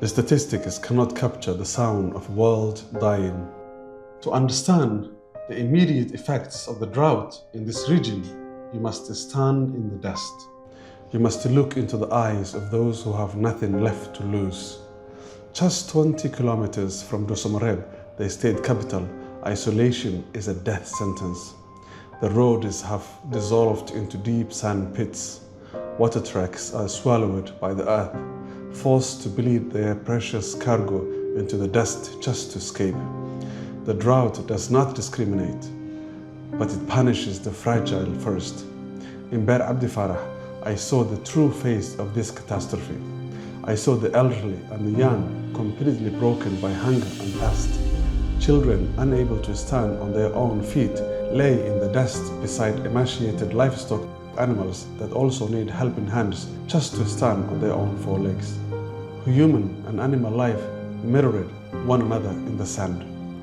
The statistics cannot capture the sound of a world dying. To understand the immediate effects of the drought in this region, you must stand in the dust. You must look into the eyes of those who have nothing left to lose. Just 20 kilometers from Dhusamareb, the state capital, isolation is a death sentence. The roads have dissolved into deep sand pits. Water tracks are swallowed by the earth, forced to bleed their precious cargo into the dust just to escape. The drought does not discriminate, but it punishes the fragile first. In Bir Abdi Farah, I saw the true face of this catastrophe. I saw the elderly and the young completely broken by hunger and thirst. Children unable to stand on their own feet lay in the dust beside emaciated livestock animals that also need helping hands just to stand on their own four legs. Human and animal life mirrored one another in the sand.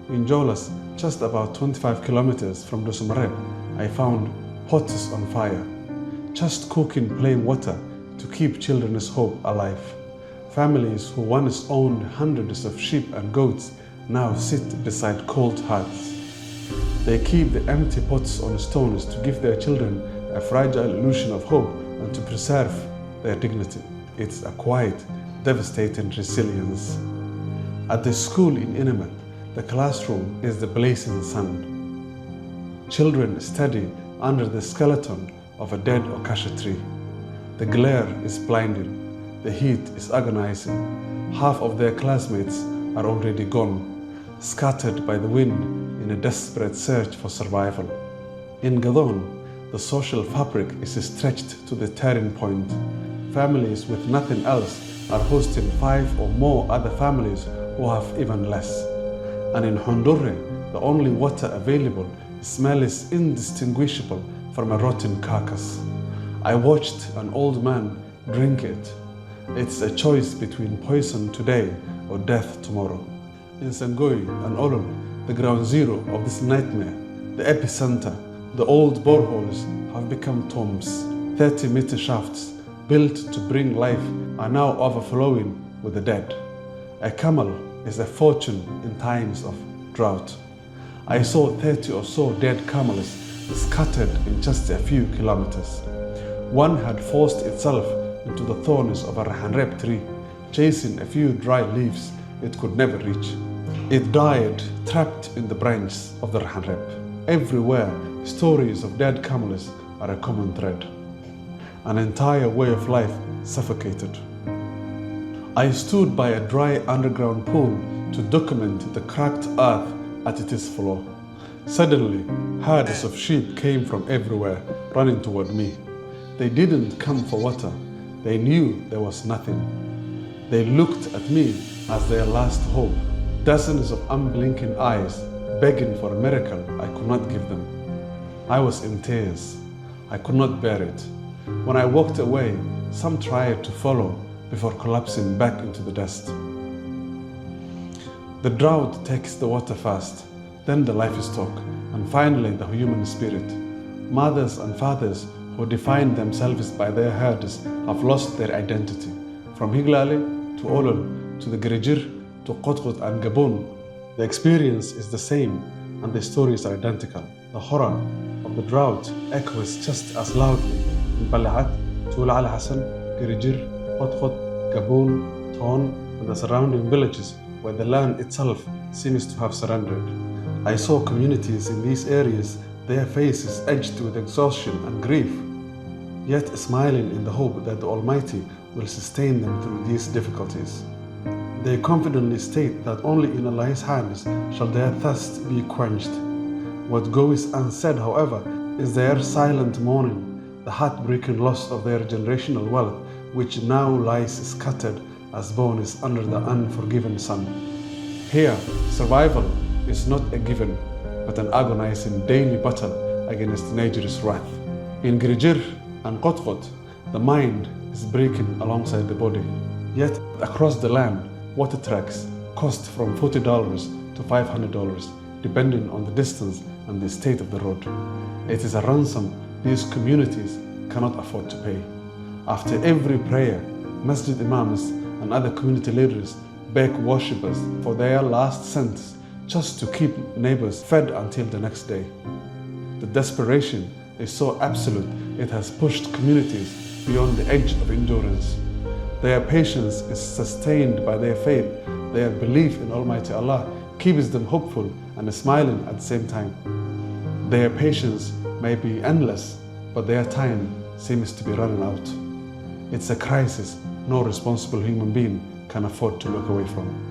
In Jolas, just about 25 kilometers from Dhusamareb, I found pots on fire, just cooking plain water to keep children's hope alive. Families who once owned hundreds of sheep and goats now sit beside cold hearts. They keep the empty pots on stones to give their children a fragile illusion of hope and to preserve their dignity. It's a quiet, devastating resilience. At the school in Inamet, the classroom is the blazing sun. Children study under the skeleton of a dead acacia tree. The glare is blinding. The heat is agonizing. Half of their classmates are already gone, scattered by the wind in a desperate search for survival. In Gadon, the social fabric is stretched to the tearing point. Families with nothing else are hosting 5 or more other families who have even less. And in Hondurre, the only water available smells indistinguishable from a rotten carcass. I watched an old man drink it. It's a choice between poison today or death tomorrow. In Sangoy and Olol, the ground zero of this nightmare, the epicenter, the old boreholes have become tombs. 30-meter shafts built to bring life are now overflowing with the dead. A camel is a fortune in times of drought. I saw 30 or so dead camels scattered in just a few kilometers. One had forced itself into the thorns of a Dhusamareb tree, chasing a few dry leaves it could never reach. It died trapped in the branches of the Dhusamareb. Everywhere, stories of dead camels are a common thread. An entire way of life suffocated. I stood by a dry underground pool to document the cracked earth at its floor. Suddenly, herds of sheep came from everywhere, running toward me. They didn't come for water. They knew there was nothing. They looked at me as their last hope. Dozens of unblinking eyes begging for a miracle I could not give them. I was in tears. I could not bear it. When I walked away, some tried to follow before collapsing back into the dust. The drought takes the water first, then the livestock, and finally the human spirit. Mothers and fathers who define themselves by their herds have lost their identity. From Higlale to Olol to the Girijir to Qotqot and Gabon, the experience is the same and the stories are identical. The horror of the drought echoes just as loudly in Balahat, Tul Al Hassan, Girijir, Qotqot, Gabon, Ton, and the surrounding villages where the land itself seems to have surrendered. I saw communities in these areas, their faces edged with exhaustion and grief, yet smiling in the hope that the Almighty will sustain them through these difficulties. They confidently state that only in Allah's hands shall their thirst be quenched. What goes unsaid, however, is their silent mourning, the heartbreaking loss of their generational wealth, which now lies scattered as bones under the unforgiven sun. Here, survival is not a given, but an agonizing daily battle against nature's wrath. In Girijir and Qotqot, the mind is breaking alongside the body. Yet, across the land, water tracks cost from $40 to $500, depending on the distance and the state of the road. It is a ransom these communities cannot afford to pay. After every prayer, masjid imams and other community leaders beg worshippers for their last cents just to keep neighbors fed until the next day. The desperation is so absolute, it has pushed communities beyond the edge of endurance. Their patience is sustained by their faith. Their belief in Almighty Allah keeps them hopeful and smiling at the same time. Their patience may be endless, but their time seems to be running out. It's a crisis no responsible human being can afford to look away from.